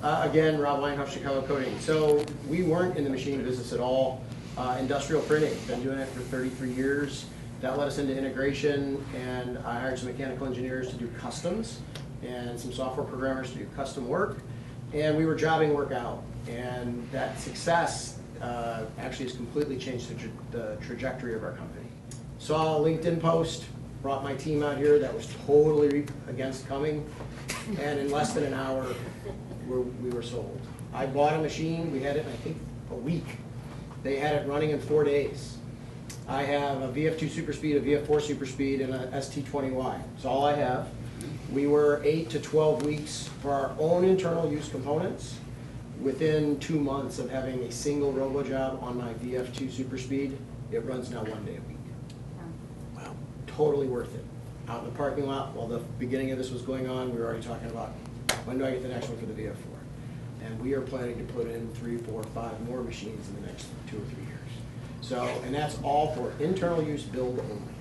Again, Rob Wienhoff, Chicago Coding. So we weren't in the machine business at all. Industrial printing, been doing it for 33 years. That led us into integration, and I hired some mechanical engineers to do customs and some software programmers to do custom work. And we were jobbing work out. And that success actually has completely changed the trajectory of our company. Saw a LinkedIn post, brought my team out here that was totally against coming, and in less than an hour, we were sold. I bought a machine, we had it in, I think, a week. They had it running in 4 days. I have a VF2 Super Speed, a VF4 Super Speed, and a ST20Y. That's all I have. We were 8 to 12 weeks for our own internal use components. Within 2 months of having a single RoboJob on my VF2 Super Speed, it runs now 1 day a week. Wow. Totally worth it. Out in the parking lot, while the beginning of this was going on, we were already talking about, when do I get the next one for the VF4? And we are planning to put in 3, 4, 5 more machines in the next 2 or 3 years. So, and that's all for internal use build only.